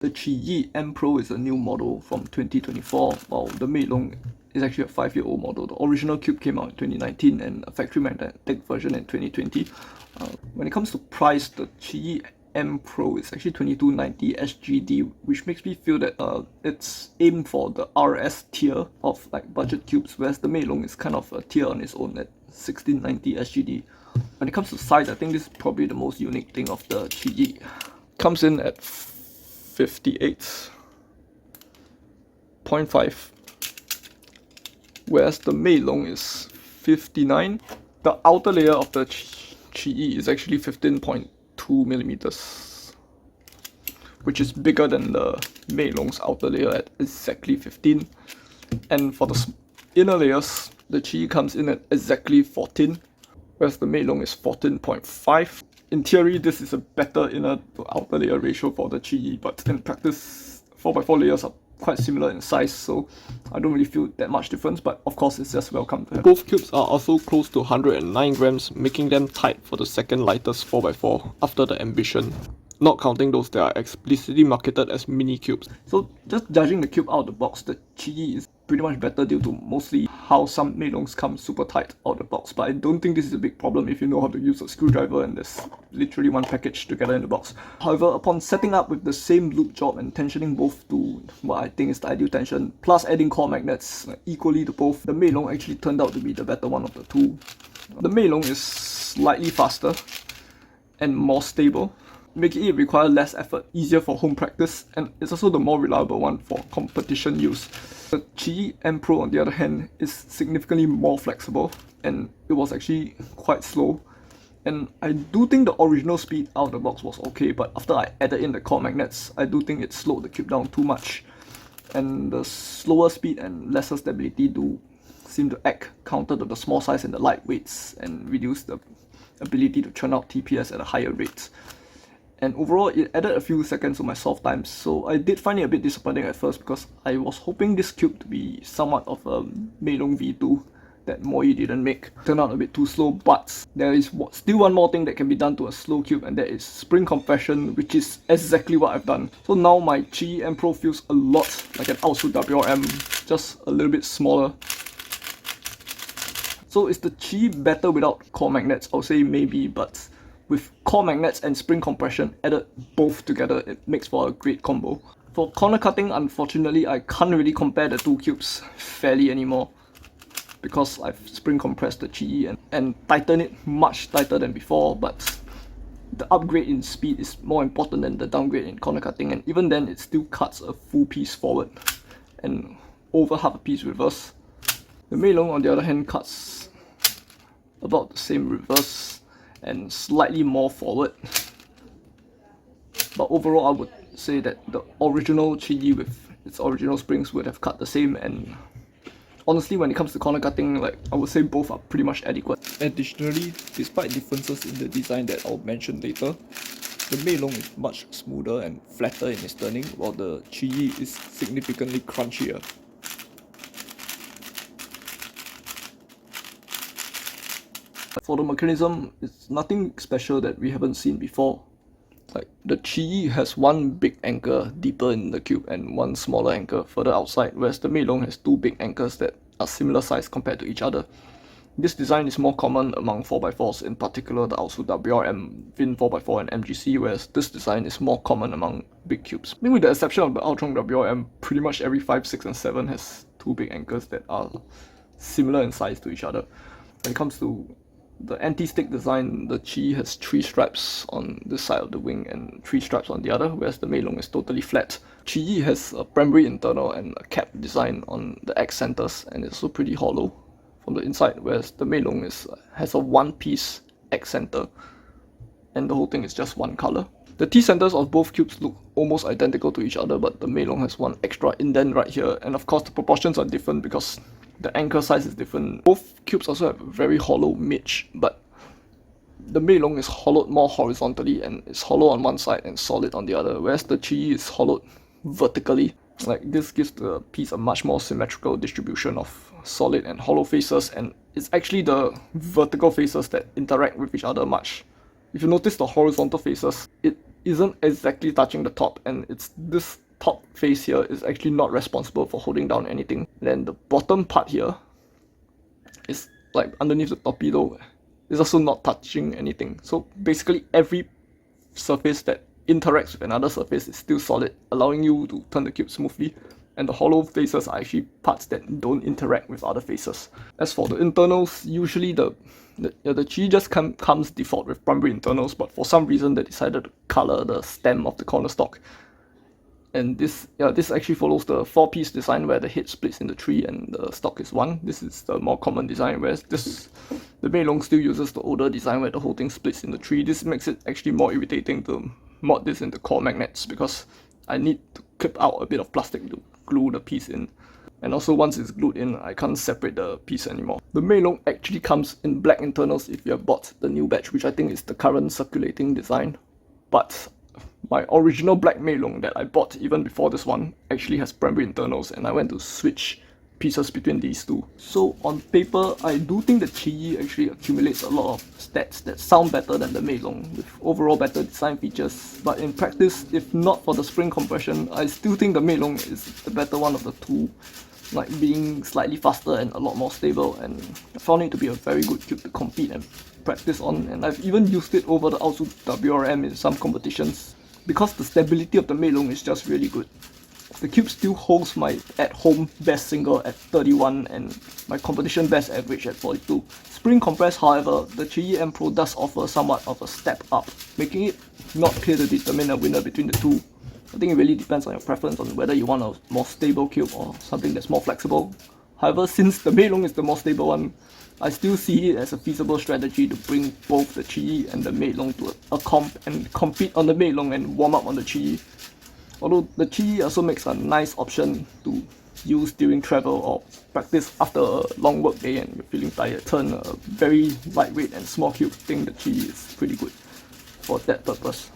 The Qiyi M Pro is a new model from 2024, while the Meilong is actually a 5-year-old model. The original Cube came out in 2019 and a factory magnetic version in 2020. When it comes to price, the Qiyi M Pro is actually 2290 SGD, which makes me feel that it's aimed for the RS tier of like budget cubes, whereas the Meilong is kind of a tier on its own at 1690 SGD. When it comes to size, I think this is probably the most unique thing of the Qiyi. Comes in at 58.5, whereas the Meilong is 59. The outer layer of the Qiyi is actually 15.2 millimeters, which is bigger than the Meilong's outer layer at exactly 15. And for the inner layers, the Qiyi comes in at exactly 14, whereas the Meilong is 14.5. In theory, this is a better inner to outer layer ratio for the Qiyi, but in practice, 4x4 layers are quite similar in size, so I don't really feel that much difference, but of course it's just welcome to have. Both cubes are also close to 109 grams, making them tied for the second lightest 4x4 after the Ambition, not counting those that are explicitly marketed as mini cubes. So just judging the cube out of the box, the Qiyi is pretty much better due to mostly how some Meilongs come super tight out of the box, but I don't think this is a big problem if you know how to use a screwdriver and there's literally one package together in the box. However, upon setting up with the same loop job and tensioning both to what I think is the ideal tension, plus adding core magnets equally to both, the Meilong actually turned out to be the better one of the two. The Meilong is slightly faster and more stable, making it require less effort, easier for home practice, and it's also the more reliable one for competition use. The Qiyi M Pro, on the other hand, is significantly more flexible, and it was actually quite slow. And I do think the original speed out of the box was okay, but after I added in the core magnets, I do think it slowed the cube down too much. And the slower speed and lesser stability do seem to act counter to the small size and the lightweights, and reduce the ability to churn out TPS at a higher rate. And overall, it added a few seconds to my solve times, so I did find it a bit disappointing at first because I was hoping this cube to be somewhat of a Meilong V2 that Moi didn't make. Turned out a bit too slow, but there is still one more thing that can be done to a slow cube, and that is spring compression, which is exactly what I've done. So now my Qiyi M Pro feels a lot like an Outsu WRM, just a little bit smaller. So is the Qiyi better without core magnets? I'll say maybe, but with core magnets and spring compression added both together, it makes for a great combo. For corner cutting, unfortunately, I can't really compare the two cubes fairly anymore, because I've spring compressed the Qiyi and tightened it much tighter than before, but the upgrade in speed is more important than the downgrade in corner cutting, and even then it still cuts a full piece forward and over half a piece reverse. The Meilong, on the other hand, cuts about the same reverse and slightly more forward, but overall I would say that the original Qiyi with its original springs would have cut the same, and honestly when it comes to corner cutting, like, I would say both are pretty much adequate. Additionally, despite differences in the design that I'll mention later, the Meilong is much smoother and flatter in its turning, while the Qiyi is significantly crunchier. For the mechanism, it's nothing special that we haven't seen before. Like, the Qiyi has one big anchor deeper in the cube and one smaller anchor further outside, whereas the Meilong has two big anchors that are similar size compared to each other. This design is more common among 4x4s, in particular the Outsu WRM, Vin 4x4 and MGC, whereas this design is more common among big cubes. I think with the exception of the Ultron WRM, pretty much every 5, 6 and 7 has two big anchors that are similar in size to each other. When it comes to the anti-stick design, the Qiyi has 3 straps on this side of the wing and 3 straps on the other, whereas the Meilong is totally flat. Qiyi has a primary internal and a cap design on the X centers, and it's also pretty hollow from the inside, whereas the Meilong has a one-piece X center, and the whole thing is just one color. The T centers of both cubes look almost identical to each other, but the Meilong has one extra indent right here, and of course the proportions are different because the anchor size is different. Both cubes also have a very hollow midge, but the Meilong is hollowed more horizontally and is hollow on one side and solid on the other, whereas the Qiyi is hollowed vertically. Like, this gives the piece a much more symmetrical distribution of solid and hollow faces, and it's actually the vertical faces that interact with each other much. If you notice the horizontal faces, it isn't exactly touching the top, and it's this top face here is actually not responsible for holding down anything. Then the bottom part here is like underneath the torpedo is also not touching anything. So basically every surface that interacts with another surface is still solid, allowing you to turn the cube smoothly, and the hollow faces are actually parts that don't interact with other faces. As for the internals, usually the Qiyi just comes default with primary internals, but for some reason they decided to color the stem of the corner stock. And this actually follows the 4-piece design where the head splits into 3 and the stock is 1. This is the more common design, whereas the Meilong still uses the older design where the whole thing splits into 3. This makes it actually more irritating to mod this into core magnets because I need to clip out a bit of plastic to glue the piece in. And also once it's glued in, I can't separate the piece anymore. The Meilong actually comes in black internals if you have bought the new batch, which I think is the current circulating design. But my original black Meilong that I bought even before this one actually has primary internals, and I went to switch pieces between these two. So on paper, I do think the Qiyi actually accumulates a lot of stats that sound better than the Meilong, with overall better design features. But in practice, if not for the spring compression, I still think the Meilong is the better one of the two, like being slightly faster and a lot more stable, and I found it to be a very good cube to compete and practice on, and I've even used it over the Outsu WRM in some competitions because the stability of the Meilong is just really good. The cube still holds my at-home best single at 31 and my competition best average at 42. Spring compressed, however, the Qiyi M Pro does offer somewhat of a step up, making it not clear to determine a winner between the two. I think it really depends on your preference on whether you want a more stable cube or something that's more flexible. However, since the Meilong is the more stable one, I still see it as a feasible strategy to bring both the Qiyi and the Meilong to a comp and compete on the Meilong and warm up on the Qiyi. Although the Qiyi also makes a nice option to use during travel or practice after a long work day and you're feeling tired. Turn a very lightweight and small cube, I think the Qiyi is pretty good for that purpose.